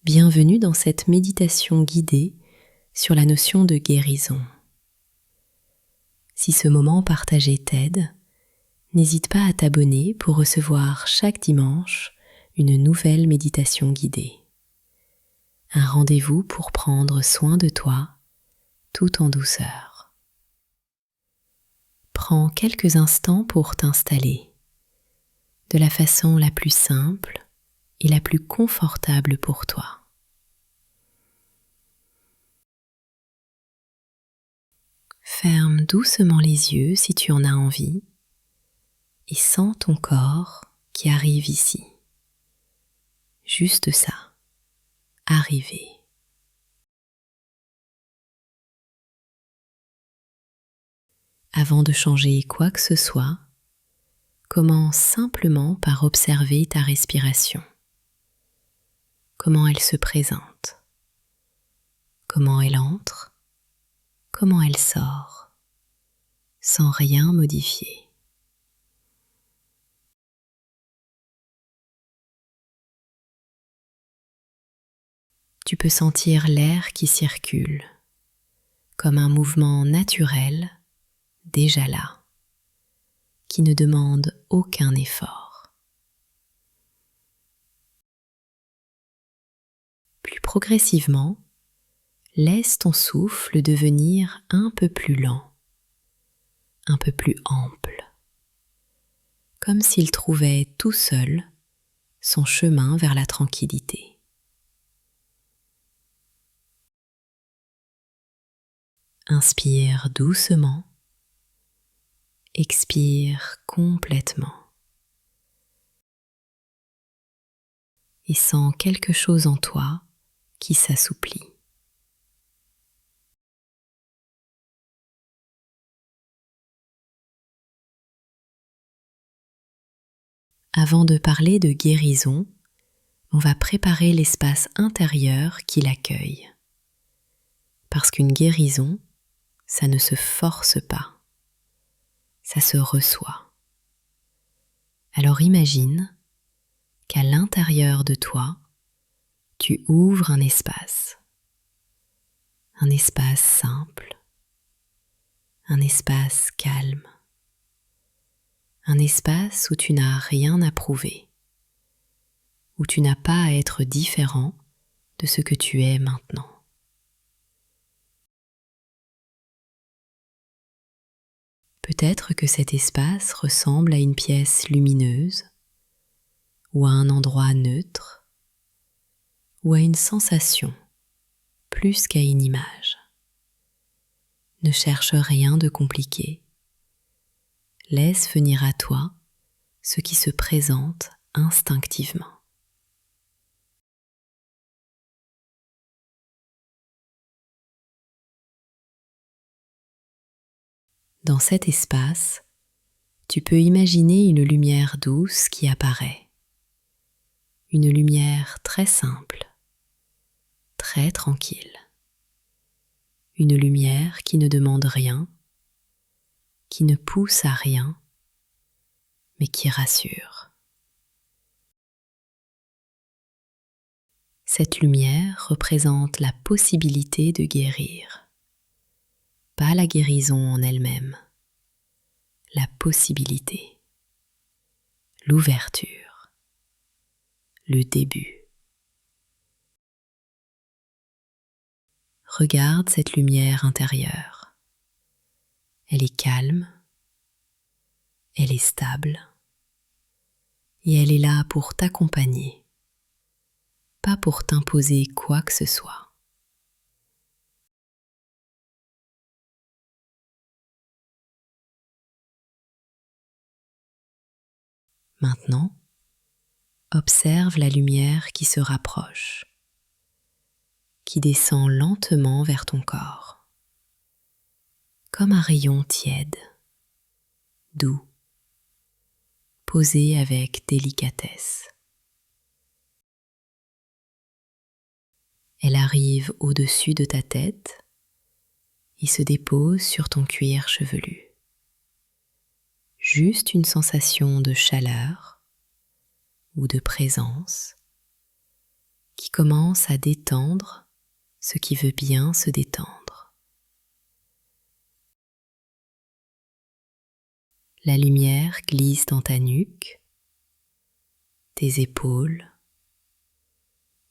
Bienvenue dans cette méditation guidée sur la notion de guérison. Si ce moment partagé t'aide, n'hésite pas à t'abonner pour recevoir chaque dimanche une nouvelle méditation guidée. Un rendez-vous pour prendre soin de toi tout en douceur. Prends quelques instants pour t'installer de la façon la plus simple et la plus confortable pour toi. Ferme doucement les yeux si tu en as envie et sens ton corps qui arrive ici. Juste ça, arriver. Avant de changer quoi que ce soit, commence simplement par observer ta respiration. Comment elle se présente, comment elle entre, comment elle sort, sans rien modifier. Tu peux sentir l'air qui circule, comme un mouvement naturel, déjà là, qui ne demande aucun effort. Plus progressivement, laisse ton souffle devenir un peu plus lent, un peu plus ample, comme s'il trouvait tout seul son chemin vers la tranquillité. Inspire doucement, expire complètement et sens quelque chose en toi qui s'assouplit. Avant de parler de guérison, on va préparer l'espace intérieur qui l'accueille. Parce qu'une guérison, ça ne se force pas, ça se reçoit. Alors imagine qu'à l'intérieur de toi, tu ouvres un espace simple, un espace calme, un espace où tu n'as rien à prouver, où tu n'as pas à être différent de ce que tu es maintenant. Peut-être que cet espace ressemble à une pièce lumineuse, ou à un endroit neutre, ou à une sensation, plus qu'à une image. Ne cherche rien de compliqué. Laisse venir à toi ce qui se présente instinctivement. Dans cet espace, tu peux imaginer une lumière douce qui apparaît. Une lumière très simple, très tranquille. Une lumière qui ne demande rien, qui ne pousse à rien, mais qui rassure. Cette lumière représente la possibilité de guérir. Pas la guérison en elle-même, la possibilité, l'ouverture, le début. Regarde cette lumière intérieure. Elle est calme, elle est stable, et elle est là pour t'accompagner, pas pour t'imposer quoi que ce soit. Maintenant, observe la lumière qui se rapproche, qui descend lentement vers ton corps, comme un rayon tiède, doux, posé avec délicatesse. Elle arrive au-dessus de ta tête et se dépose sur ton cuir chevelu. Juste une sensation de chaleur ou de présence qui commence à détendre ce qui veut bien se détendre. La lumière glisse dans ta nuque, tes épaules,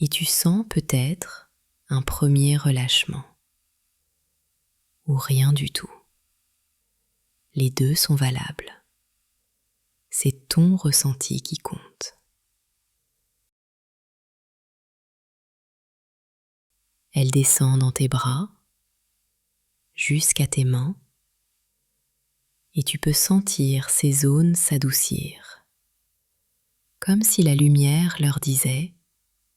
et tu sens peut-être un premier relâchement, ou rien du tout. Les deux sont valables. C'est ton ressenti qui compte. Elle descend dans tes bras, jusqu'à tes mains, et tu peux sentir ces zones s'adoucir, comme si la lumière leur disait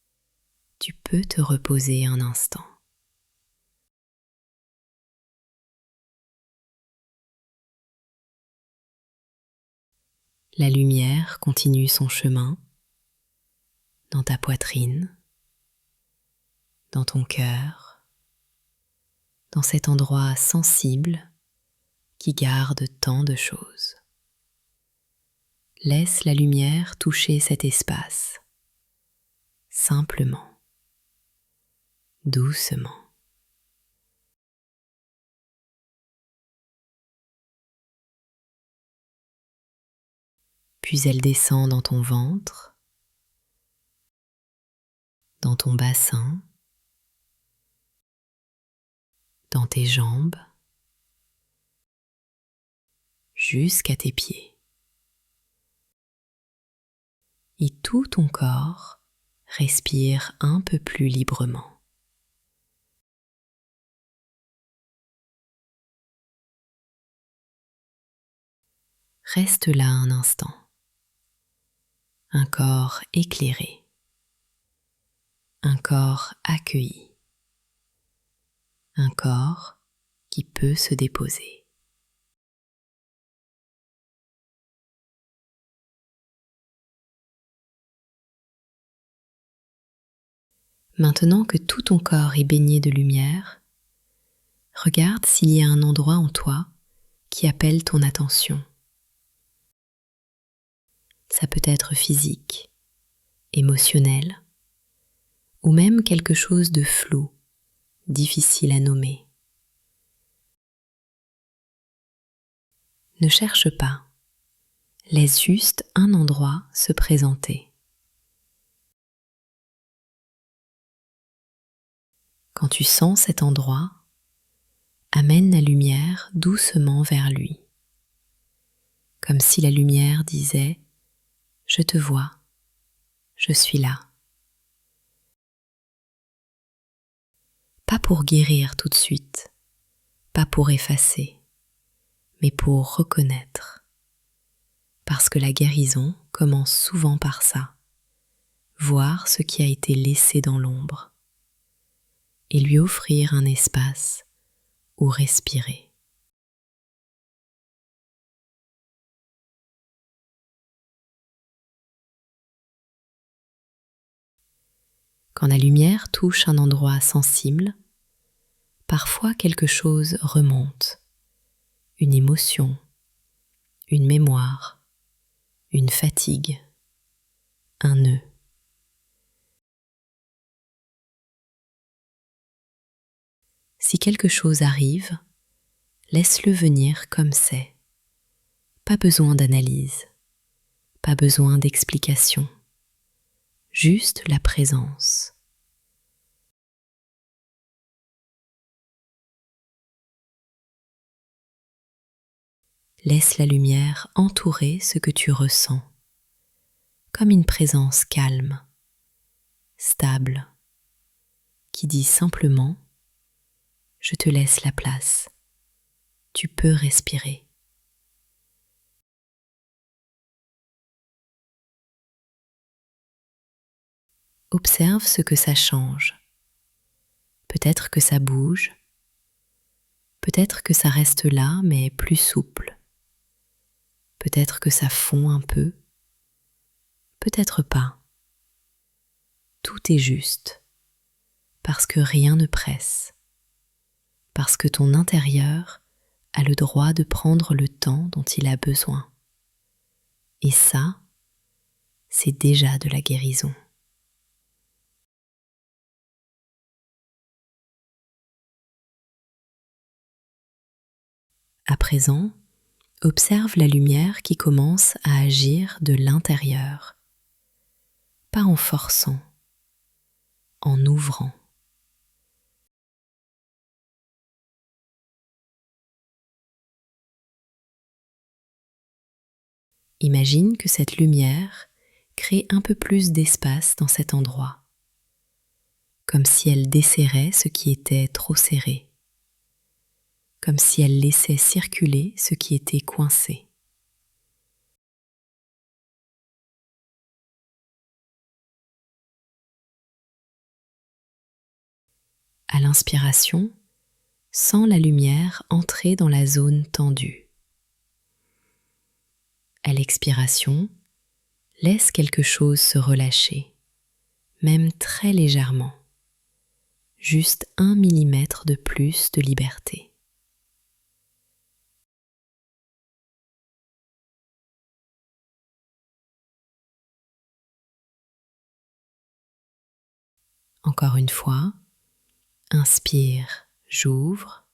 « Tu peux te reposer un instant ». La lumière continue son chemin dans ta poitrine, dans ton cœur, dans cet endroit sensible qui garde tant de choses. Laisse la lumière toucher cet espace, simplement, doucement. Puis elle descend dans ton ventre, dans ton bassin, dans tes jambes, jusqu'à tes pieds. Et tout ton corps respire un peu plus librement. Reste là un instant. Un corps éclairé, un corps accueilli, un corps qui peut se déposer. Maintenant que tout ton corps est baigné de lumière, regarde s'il y a un endroit en toi qui appelle ton attention. Ça peut être physique, émotionnel, ou même quelque chose de flou, difficile à nommer. Ne cherche pas, laisse juste un endroit se présenter. Quand tu sens cet endroit, amène la lumière doucement vers lui, comme si la lumière disait « Je te vois, je suis là ». Pas pour guérir tout de suite, pas pour effacer, mais pour reconnaître. Parce que la guérison commence souvent par ça, voir ce qui a été laissé dans l'ombre et lui offrir un espace où respirer. Quand la lumière touche un endroit sensible, parfois quelque chose remonte, une émotion, une mémoire, une fatigue, un nœud. Si quelque chose arrive, laisse-le venir comme c'est. Pas besoin d'analyse, pas besoin d'explication, juste la présence. Laisse la lumière entourer ce que tu ressens, comme une présence calme, stable, qui dit simplement « Je te laisse la place, tu peux respirer ». Observe ce que ça change. Peut-être que ça bouge, peut-être que ça reste là mais plus souple. Peut-être que ça fond un peu, peut-être pas. Tout est juste, parce que rien ne presse, parce que ton intérieur a le droit de prendre le temps dont il a besoin. Et ça, c'est déjà de la guérison. À présent, observe la lumière qui commence à agir de l'intérieur, pas en forçant, en ouvrant. Imagine que cette lumière crée un peu plus d'espace dans cet endroit, comme si elle desserrait ce qui était trop serré, comme si elle laissait circuler ce qui était coincé. À l'inspiration, sens la lumière entrer dans la zone tendue. À l'expiration, laisse quelque chose se relâcher, même très légèrement, juste 1 millimètre de plus de liberté. Encore une fois, inspire, j'ouvre.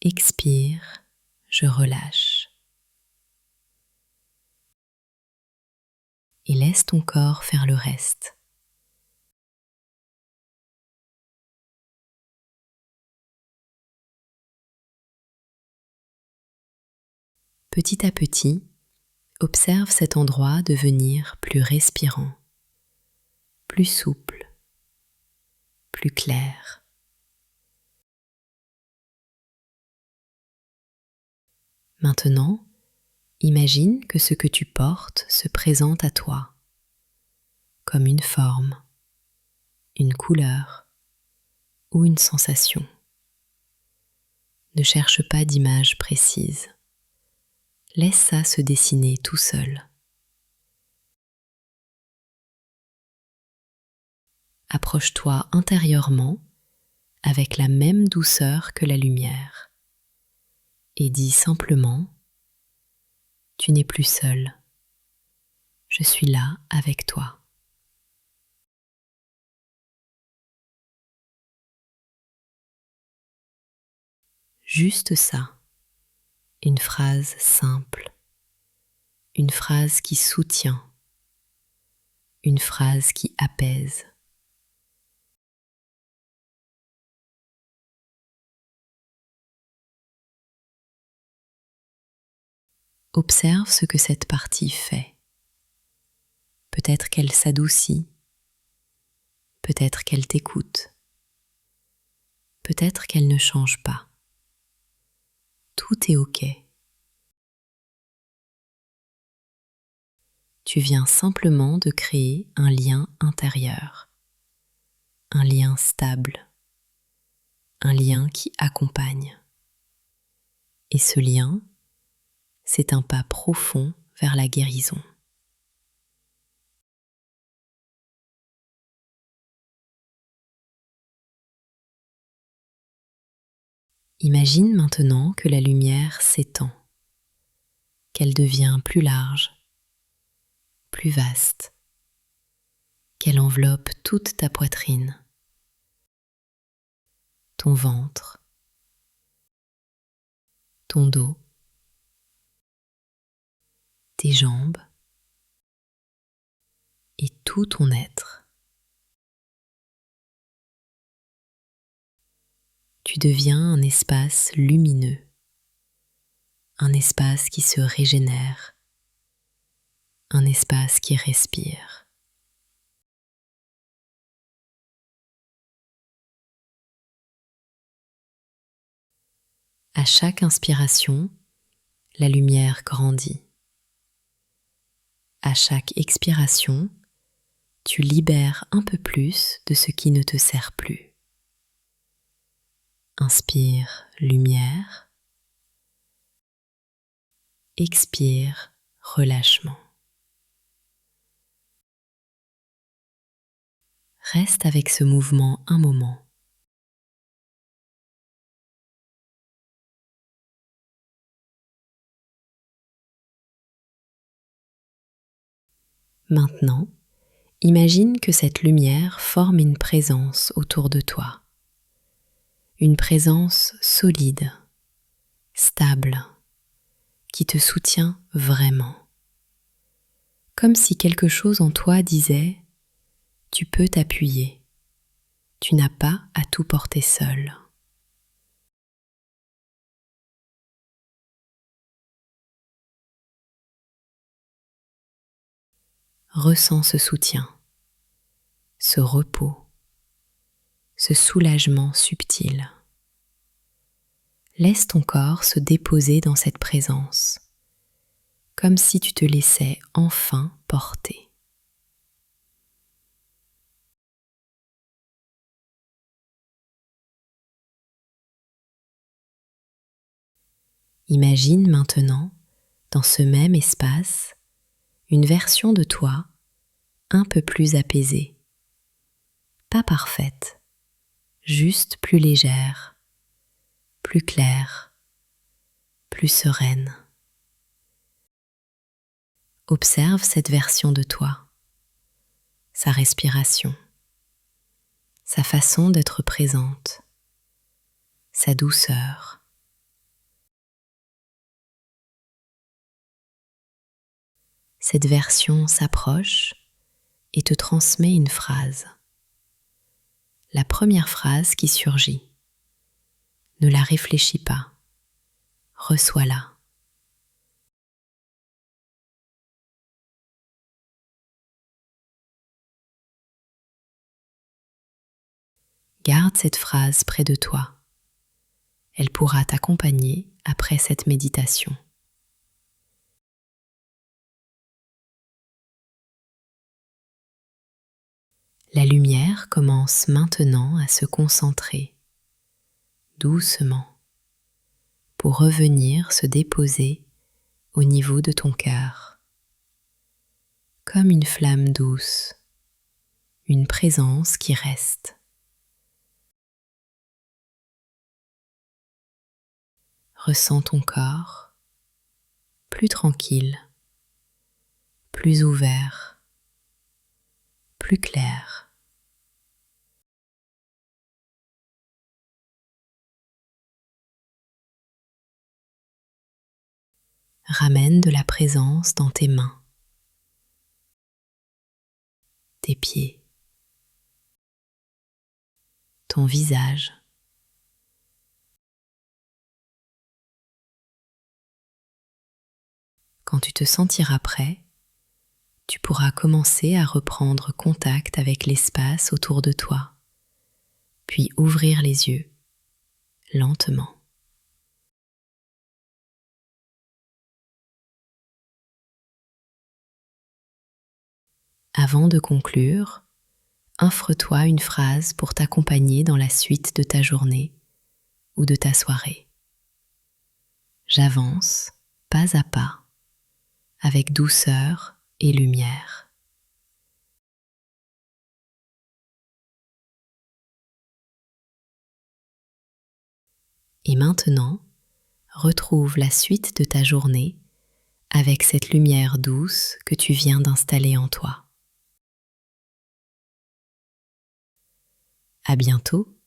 Expire, je relâche. Et laisse ton corps faire le reste. Petit à petit, observe cet endroit devenir plus respirant, plus souple, plus clair. Maintenant, imagine que ce que tu portes se présente à toi, comme une forme, une couleur ou une sensation. Ne cherche pas d'image précise. Laisse ça se dessiner tout seul. Approche-toi intérieurement avec la même douceur que la lumière et dis simplement: tu n'es plus seul, je suis là avec toi. Juste ça, une phrase simple, une phrase qui soutient, une phrase qui apaise. Observe ce que cette partie fait. Peut-être qu'elle s'adoucit, peut-être qu'elle t'écoute, peut-être qu'elle ne change pas. Tout est OK. Tu viens simplement de créer un lien intérieur, un lien stable, un lien qui accompagne. Et ce lien, c'est un pas profond vers la guérison. Imagine maintenant que la lumière s'étend, qu'elle devient plus large, plus vaste, qu'elle enveloppe toute ta poitrine, ton ventre, ton dos, tes jambes et tout ton être. Tu deviens un espace lumineux, un espace qui se régénère, un espace qui respire. À chaque inspiration, la lumière grandit. À chaque expiration, tu libères un peu plus de ce qui ne te sert plus. Inspire lumière. Expire relâchement. Reste avec ce mouvement un moment. Maintenant, imagine que cette lumière forme une présence autour de toi. une présence solide, stable, qui te soutient vraiment. Comme si quelque chose en toi disait « Tu peux t'appuyer, tu n'as pas à tout porter seul ». Ressens ce soutien, ce repos, ce soulagement subtil. Laisse ton corps se déposer dans cette présence, comme si tu te laissais enfin porter. Imagine maintenant, dans ce même espace, une version de toi un peu plus apaisée. Pas parfaite, juste plus légère, plus claire, plus sereine. Observe cette version de toi, sa respiration, sa façon d'être présente, sa douceur. Cette version s'approche et te transmet une phrase. La première phrase qui surgit. Ne la réfléchis pas, reçois-la. Garde cette phrase près de toi. Elle pourra t'accompagner après cette méditation. La lumière commence maintenant à se concentrer, doucement, pour revenir se déposer au niveau de ton cœur. Comme une flamme douce, une présence qui reste. Ressens ton corps plus tranquille, plus ouvert, plus clair. Ramène de la présence dans tes mains, tes pieds, ton visage. Quand tu te sentiras prêt, tu pourras commencer à reprendre contact avec l'espace autour de toi, puis ouvrir les yeux, lentement. Avant de conclure, offre-toi une phrase pour t'accompagner dans la suite de ta journée ou de ta soirée. J'avance, pas à pas, avec douceur et lumière. Et maintenant, retrouve la suite de ta journée avec cette lumière douce que tu viens d'installer en toi. À bientôt